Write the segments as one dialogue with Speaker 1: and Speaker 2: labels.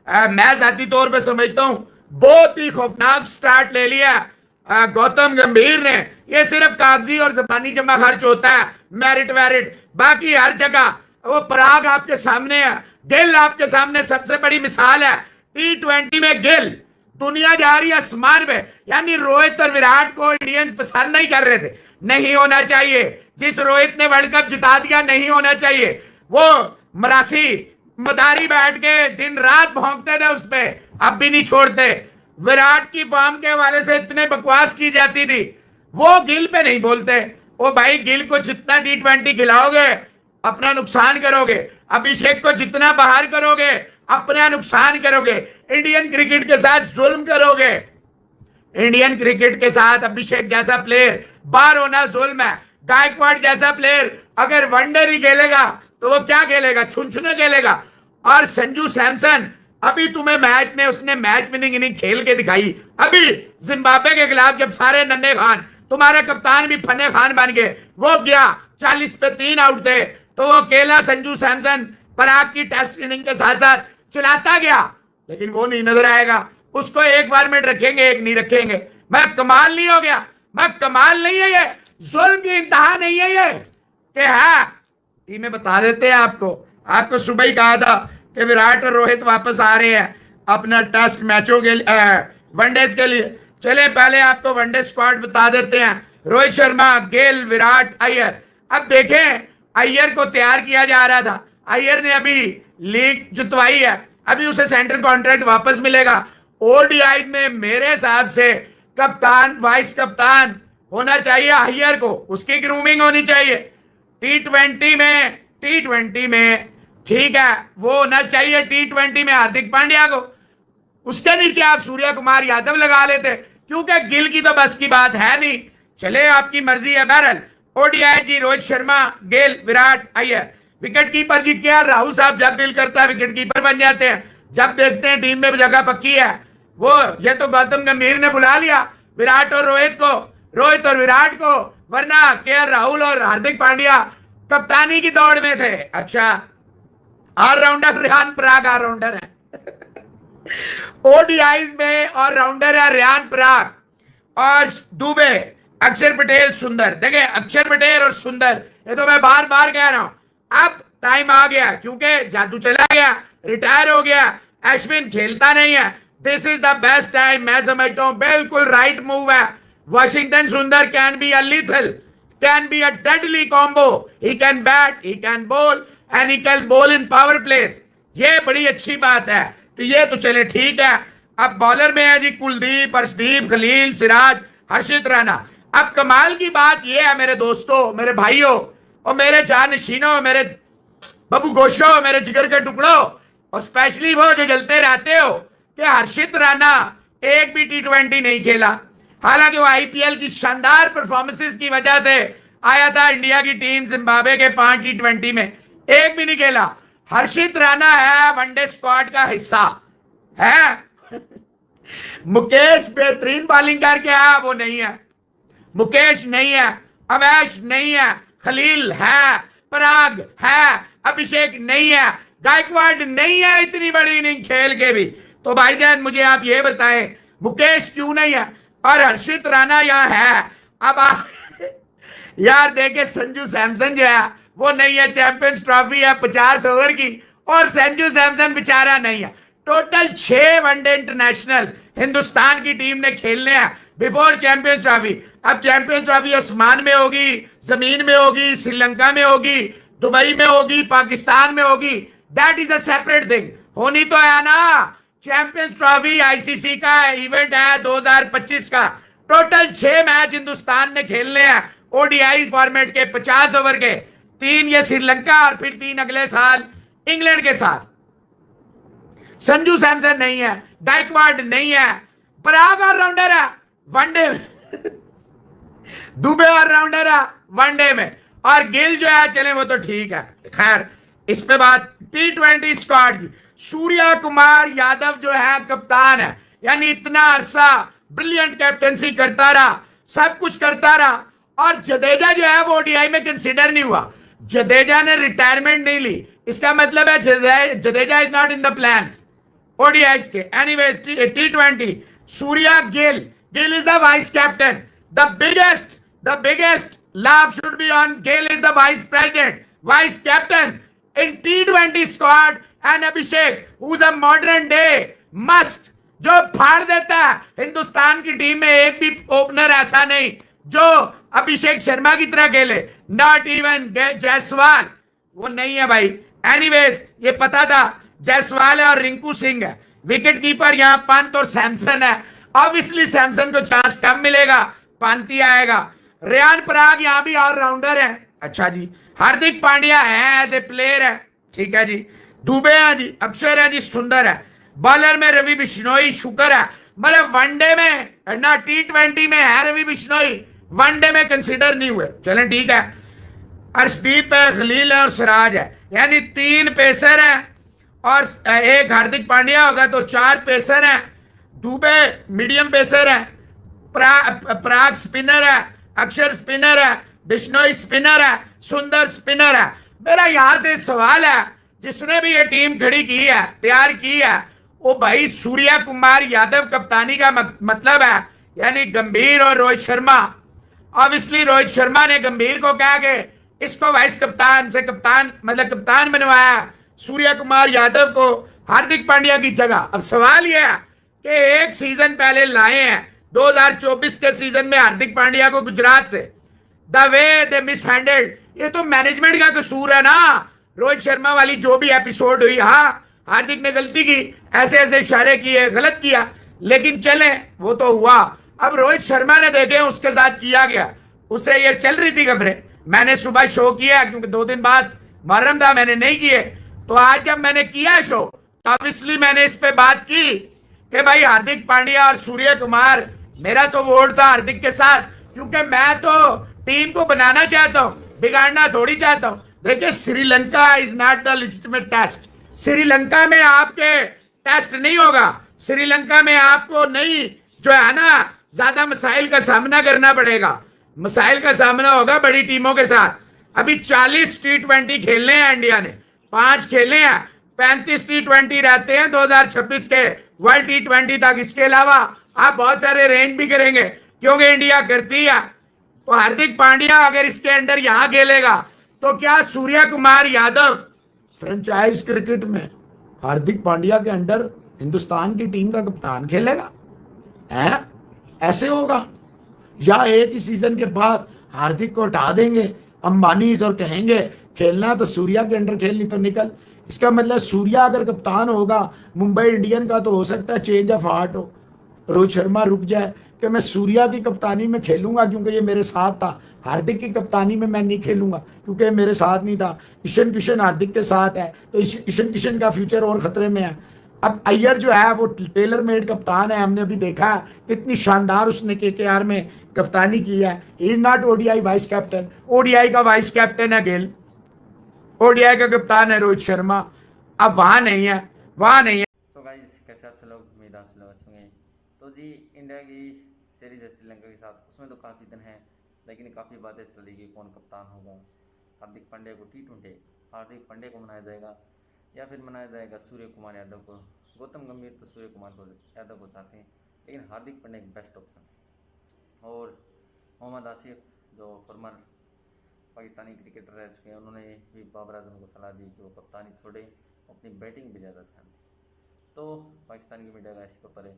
Speaker 1: मैं जाती तौर पे समझता हूं बहुत ही खौफनाक स्टार्ट ले लिया गौतम गंभीर ने। ये सिर्फ कागजी और जबानी जमा खर्च होता है, मेरिट वेरिट बाकी हर जगह। वो पराग आपके सामने है, गिल आपके सामने सबसे बड़ी मिसाल है। T20 में गिल, दुनिया जा रही है आसमान पे। यानी रोहित और विराट को इंडियंस पसंद नहीं कर रहे थे, नहीं होना चाहिए। जिस रोहित ने वर्ल्ड कप जिता दिया, नहीं होना चाहिए। वो मरासी मदारी बैठ के दिन रात भौंकते थे उस पे, अब भी नहीं छोड़ते। विराट की फॉर्म के हवाले से इतने बकवास की जाती थी, वो गिल पे नहीं बोलते। ओ भाई, गिल को जितना T20 खिलाओगे अपना नुकसान करोगे, अभिषेक को जितना बाहर करोगे अपना नुकसान करोगे, इंडियन क्रिकेट के साथ जुल्म करोगे। इंडियन क्रिकेट के साथ अभिषेक जैसा प्लेयर बाहर होना जुल्म है। गायकवाड़ जैसा प्लेयर अगर वनडे ही खेलेगा तो वो क्या खेलेगा, छुनछुने खेलेगा। और संजू सैमसन, अभी तुम्हें मैच में उसने मैच विनिंग इनिंग खेल के दिखाई। अभी जिम्बाब्वे के खिलाफ जब सारे नन्हे खान, तुम्हारे कप्तान भी फन्ने खान बन गए, वो गया 40 पे 3 आउट थे, तो वो अकेला संजू सैमसन पराग की टेस्ट इनिंग के साथ साथ चलाता गया। लेकिन वो नहीं नजर आएगा, उसको एक बार में रखेंगे, एक नहीं रखेंगे। मैं कमाल नहीं हो गया, मैं कमाल नहीं है ये, जुल्म की इंतहा नहीं है ये कि है। टीमें बता देते हैं आपको सुबह ही कहा था कि विराट और रोहित वापस आ रहे हैं अपना टेस्ट मैचों के लिए, वनडेज के लिए। चले पहले आपको वनडे स्क्वाड बता देते हैं। रोहित शर्मा, गेल, विराट, अय्यर। अब देखें, अय्यर को तैयार किया जा रहा था, अय्यर ने अभी लीग जितवाई है, अभी उसे सेंट्रल कॉन्ट्रैक्ट वापस मिलेगा। ओडीआई में मेरे हिसाब से कप्तान, वाइस कप्तान होना चाहिए अय्यर को, उसकी ग्रूमिंग होनी चाहिए। टी20 में ठीक है, वो होना चाहिए T20 में हार्दिक पांड्या को, उसके नीचे आप सूर्य कुमार यादव लगा लेते, क्योंकि गिल की तो बस की बात है नहीं। चले आपकी मर्जी है। बहरहाल ओडीआई जी, रोहित शर्मा, गेल, विराट, अय्यर। विकेट कीपर जी क्या, राहुल साहब जब दिल करता है विकेट कीपर बन जाते हैं, जब देखते हैं टीम में जगह पक्की है। वो ये तो गौतम गंभीर ने बुला लिया विराट और रोहित को, रोहित और विराट को, वरना के राहुल और हार्दिक पांड्या कप्तानी की दौड़ में थे। अच्छा, ऑलराउंडर रेहान पराग ऑलराउंडर है ओडीआई में ऑलराउंडर है रेहान पराग और दुबे, अक्षर पटेल, सुंदर। देखे, अक्षर पटेल और सुंदर, ये तो मैं बार बार कह रहा हूं। अब टाइम आ गया, क्योंकि जादू चला गया, रिटायर हो गया, अश्विन खेलता नहीं है। This is the best time, मैं समझता हूं बिल्कुल राइट मूव है। वॉशिंगटन सुंदर can be a lethal, can be a deadly combo. He can bat, he can ball and he can ball in power place. ये बड़ी अच्छी बात है। तो ये तो चले ठीक है। अब बॉलर में है जी कुलदीप, अर्शदीप, खलील, सिराज, हर्षित राणा। अब कमाल की बात यह है मेरे दोस्तों, मेरे भाइयों और मेरे जानशीनों, मेरे बबू गोशो, मेरे जिगर के टुकड़ों और स्पेशली वो जो जलते रहते हो, कि हर्षित राणा एक भी T20 नहीं खेला। हालांकि वो आईपीएल की शानदार परफॉर्मेंसेस की वजह से आया था इंडिया की टीम जिम्बाब्वे के 5 T20 में, एक भी नहीं खेला। हर्षित राणा है वनडे स्क्वाड का हिस्सा है। मुकेश बेहतरीन बॉलिंग करके आया, वो नहीं है। मुकेश नहीं है, अवैश नहीं है, खलील है, पराग है, अभिषेक नहीं है, गायकवाड़ नहीं है इतनी बड़ी इनिंग खेल के भी। तो भाईजान मुझे आप ये बताएं मुकेश क्यों नहीं है और हर्षित राणा यहाँ है। अब आप यार देखे, संजू सैमसन जो है वो नहीं है, चैंपियंस ट्रॉफी है 50 ओवर की और संजू सैमसन बेचारा नहीं है। टोटल 6 वनडे इंटरनेशनल हिंदुस्तान की टीम ने खेलने हैं बिफोर चैंपियंस ट्रॉफी। अब चैंपियंस ट्रॉफी आसमान में होगी, जमीन में होगी, श्रीलंका में होगी, दुबई में होगी, पाकिस्तान में होगी, that is a separate thing. होनी तो है ना। चैंपियंस ट्रॉफी आईसीसी का इवेंट है 2025 का। टोटल 6 मैच हिंदुस्तान ने खेलने हैं ओडीआई फॉर्मेट के 50 ओवर के, 3 ये श्रीलंका और फिर 3 अगले साल इंग्लैंड के साथ। संजू सैमसन नहीं है, गायकवाड़ नहीं है, पराग ऑलराउंडर है वनडे में, दुबे ऑलराउंडर है वनडे में, और गिल जो है चले वो तो ठीक है। खैर इस पे बात T20 स्क्वाड की। सूर्य कुमार यादव जो है कप्तान है, यानी इतना अरसा ब्रिलियंट कैप्टनसी करता रहा, सब कुछ करता रहा। और जडेजा जो है वो ओडीआई में कंसीडर नहीं हुआ। जडेजा ने रिटायरमेंट नहीं ली, इसका मतलब है Jadeja is not in the plans. ODIs के। Anyways T20 Surya Gill, Gill is the vice captain. The biggest love should be on Gill is the vice president, vice captain in T20 squad, and Abhishek, who's a modern day must, जो फाड़ देता है। हिंदुस्तान की team में एक भी opener ऐसा नहीं जो अभिषेक शर्मा की तरह खेले, नॉट इवन जायसवाल, वो नहीं है भाई। एनीवेज ये पता था जायसवाल है और रिंकू सिंह है विकेट कीपर, यहाँ पंत और सैमसन है। ऑब्वियसली सैमसन को चांस कम मिलेगा, पंत ही आएगा। रेयान पराग यहाँ भी ऑलराउंडर है। अच्छा जी, हार्दिक पांड्या है एज ए प्लेयर है, ठीक है जी। दुबे है जी, अक्षर है जी, सुंदर है। बॉलर में रवि बिश्नोई, शुक्र है, मतलब वनडे में ना T20 में है रवि बिश्नोई, वनडे में कंसिडर नहीं हुए। चलें ठीक है। अर्शदीप है, खलील है और सिराज है, यानी 3 पेसर है और एक हार्दिक पांड्या होगा तो 4 पेसर है। दुबे मीडियम पेसर है, पराग स्पिनर है, अक्षर स्पिनर है, बिश्नोई स्पिनर है, सुंदर स्पिनर है। मेरा यहां से सवाल है, जिसने भी ये टीम खड़ी की है, तैयार की है, वो भाई सूर्या कुमार यादव कप्तानी का मतलब है, यानी गंभीर और रोहित शर्मा। ऑब्वियसली रोहित शर्मा ने गंभीर को कहा कि इसको वाइस कप्तान से कप्तान मतलब कप्तान बनवाया, सूर्या कुमार यादव को हार्दिक पांड्या की जगह। अब सवाल यह है कि एक सीजन पहले लाए हैं 2024 के सीजन में हार्दिक पांड्या को गुजरात से, the way they miss handled, ये तो मैनेजमेंट का कसूर है ना। रोहित शर्मा वाली जो भी एपिसोड हुई, हाँ हार्दिक ने गलती की, ऐसे ऐसे इशारे किए, गलत किया, लेकिन चले वो तो हुआ। अब रोहित शर्मा ने देखे उसके साथ किया गया, उससे ये चल रही थी खबरें। मैंने सुबह शो किया क्योंकि 2 दिन बाद मुहर्रम था, मैंने नहीं किए, तो आज जब मैंने किया शो तो ऑब्वियसली मैंने इस पे बात की कि भाई हार्दिक पांड्या और सूर्य कुमार, मेरा तो वोट था हार्दिक के साथ, क्योंकि मैं तो टीम को बनाना चाहता हूं, बिगाड़ना थोड़ी चाहता हूं। देखिए Sri Lanka is not the legitimate test. Sri Lanka में आपके टेस्ट नहीं होगा, श्रीलंका में आपको नहीं जो है ना ज्यादा मसाइल का सामना करना पड़ेगा, मसाइल का सामना होगा बड़ी टीमों के साथ। अभी 40 T20 खेलने हैं इंडिया ने, 5 खेले हैं, 35 T20 रहते हैं 2026 के वर्ल्ड T20 तक। इसके अलावा आप बहुत सारे रेंज भी करेंगे क्योंकि इंडिया करती है। तो हार्दिक पांड्या अगर इसके अंडर यहां खेलेगा तो क्या सूर्या कुमार यादव फ्रेंचाइज क्रिकेट में हार्दिक पांड्या के अंडर हिंदुस्तान की टीम का कप्तान खेलेगा? है ऐसे होगा? या एक ही सीजन के बाद हार्दिक को हटा देंगे अंबानी और कहेंगे खेलना तो सूर्या के अंडर खेल, नहीं तो निकल। इसका मतलब सूर्या अगर कप्तान होगा मुंबई इंडियन का तो हो सकता है चेंज ऑफ हार्ट हो, रोहित शर्मा रुक जाए कि मैं सूर्या की कप्तानी में खेलूंगा क्योंकि ये मेरे साथ था, हार्दिक की कप्तानी में मैं नहीं खेलूंगा क्योंकि मेरे साथ नहीं था। ईशान किशन हार्दिक के साथ है तो ईशान किशन का फ्यूचर और खतरे में है। अब अय्यर जो है वो टेलर मेड कप्तान है, हमने अभी देखा कितनी शानदार उसने KKR में कप्तानी की है। Is not ODI vice captain, ODI का वाइस कैप्टन है गिल, ODI का कप्तान है रोहित शर्मा। अब वहां नहीं है, वहां नहीं है।
Speaker 2: तो गाइस कैसे आप लोग, उम्मीद आप लोग अच्छे होंगे। तो जी इंडिया की सीरीज है श्रीलंका के साथ, उसमें तो काफ़ी दिन है, लेकिन काफ़ी बातें चली कि कौन कप्तान होगा। हार्दिक पांड्या को T20 हार्दिक पांड्या को बनाया जाएगा या फिर बनाया जाएगा सूर्य कुमार यादव को। गौतम गंभीर तो सूर्य कुमार को यादव को चाहते हैं, लेकिन हार्दिक पांड्या एक बेस्ट ऑप्शन है। और मोहम्मद आसिफ जो फॉर्मर पाकिस्तानी क्रिकेटर रह चुके हैं, उन्होंने भी बाबर आजम को सलाह दी कि वो कप्तानी छोड़े, अपनी बैटिंग भी ज़्यादा ध्यान दें। तो पाकिस्तानी की मीडिया का इसके ऊपर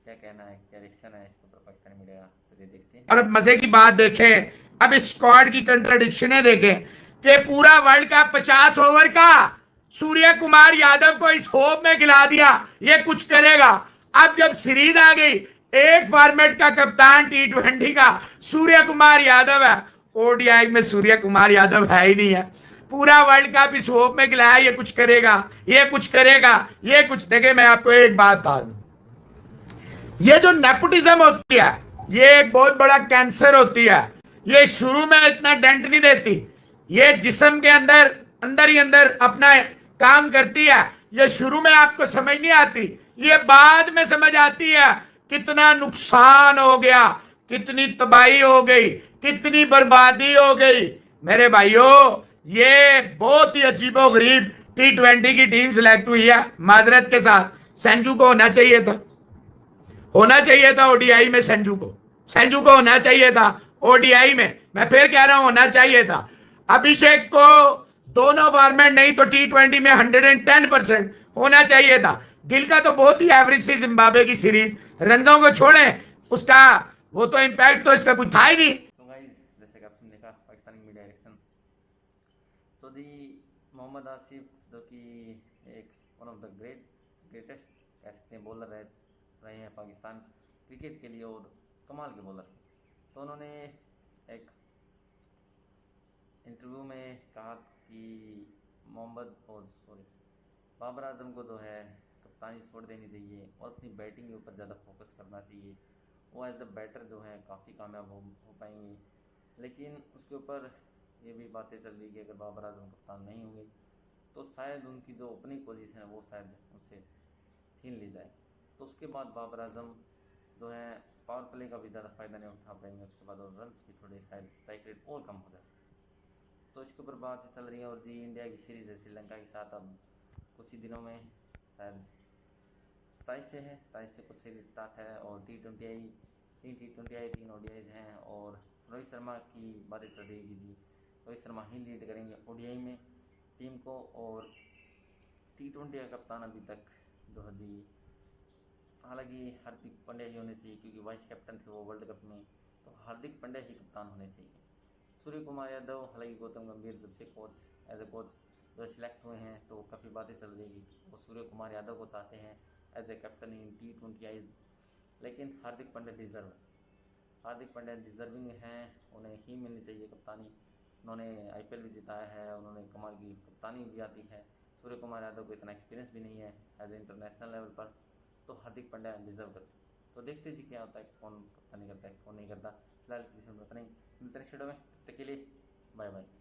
Speaker 2: क्या कहना है, क्या रिएक्शन है इसके ऊपर पाकिस्तानी मीडिया का, तो ये देखते हैं।
Speaker 1: और अब मजे की बात देखें, अब इस स्क्वाड की कंट्राडिक्शनें देखें कि पूरा वर्ल्ड कप 50 ओवर का सूर्य कुमार यादव को इस होप में खिला दिया ये कुछ करेगा। अब जब सीरीज आ गई, एक फॉर्मेट का कप्तान T20 का सूर्य कुमार यादव है, ODI में सूर्य कुमार यादव है ही नहीं है। पूरा वर्ल्ड कप इस होप में खिलाया ये कुछ करेगा, ये कुछ करेगा, ये कुछ। देखे मैं आपको एक बात बता दूं, ये जो नेपोटिज्म होती है ये एक बहुत बड़ा कैंसर होती है। ये शुरू में इतना डेंट नहीं देती, ये जिस्म के अंदर अंदर ही अंदर अपना काम करती है। ये शुरू में आपको समझ नहीं आती, ये बाद में समझ आती है कितना नुकसान हो गया, कितनी तबाही हो गई, कितनी बर्बादी हो गई। मेरे भाइयों ये बहुत ही अजीबोगरीब T20 की टीम सिलेक्ट हुई है, माजरत के साथ। संजू को होना चाहिए था ओडीआई में। संजू को होना चाहिए था ओडीआई में। मैं फिर कह रहा हूं होना चाहिए था। अभिषेक को दोनों फॉर्मेट नहीं तो T20 में 110% होना चाहिए था। गिल का तो बहुत ही एवरेज थी जिम्बाब्वे की सीरीज। रंजों को छोड़े, उसका वो तो इम्पैक्ट तो इसका कुछ था ही नहीं।
Speaker 2: तो गाइस, जैसे कि आपने देखा पाकिस्तानी मीडिया रिएक्शन, तो दी मोहम्मद आसिफ जो कि एक वन ऑफ द ग्रेटेस्ट कह सकते हैं बॉलर रहे हैं पाकिस्तान क्रिकेट के लिए और कमाल के बॉलर थे। तो उन्होंने एक इंटरव्यू में कहा कि बाबर आजम को जो है कप्तानी छोड़ देनी चाहिए और अपनी बैटिंग के ऊपर ज़्यादा फोकस करना चाहिए। वो एज अ बैटर जो है काफ़ी कामयाब हो पाएंगे। लेकिन उसके ऊपर ये भी बातें चल रही कि अगर बाबर आजम कप्तान नहीं होंगे तो शायद उनकी जो ओपनिंग पोजीशन है वो शायद उनसे छीन ली जाए। तो उसके बाद बाबर आजम जो है पावर प्ले का भी ज़्यादा फ़ायदा नहीं उठा पाएंगे। उसके बाद और रन्स भी थोड़े शायद स्ट्राइक रेट और कम हो जाए। तो इसके ऊपर बात चल रही है। और जी इंडिया की सीरीज़ है श्रीलंका के साथ, अब कुछ ही दिनों में शायद 27 से कुछ सीरीज स्टार्ट है। और T20 आई 3 ODIs हैं। और रोहित शर्मा की बातें चल रही है कि जी रोहित शर्मा ही लीड करेंगे ODI में टीम को। और T20 का कप्तान अभी तक जो है जी, हालांकि हार्दिक पांड्या ही होने चाहिए क्योंकि वाइस कैप्टन थे वो वर्ल्ड कप में, तो हार्दिक पांड्या ही कप्तान होने चाहिए। सूर्य कुमार यादव, हालांकि गौतम गंभीर जब से एज ए कोच जो सिलेक्ट हुए हैं तो काफ़ी बातें चल रही है कि वो सूर्य कुमार यादव को चाहते हैं as a captain in T20 eyes. लेकिन हार्दिक पांड्या डिजर्विंग हैं, उन्हें ही मिलनी चाहिए कप्तानी। उन्होंने IPL भी जिताया है, उन्होंने कमाल की कप्तानी भी आती है। सूर्य कुमार यादव को इतना एक्सपीरियंस भी नहीं है एज ए इंटरनेशनल लेवल पर, तो हार्दिक पांड्या डिजर्व करते हैं। तो देखते जी क्या होता है, कौन कप्तानी करता है कौन नहीं करता। फिलहाल किसी में उतना ही मिलते हैं शेडो में, तब तक के लिए बाय बाय।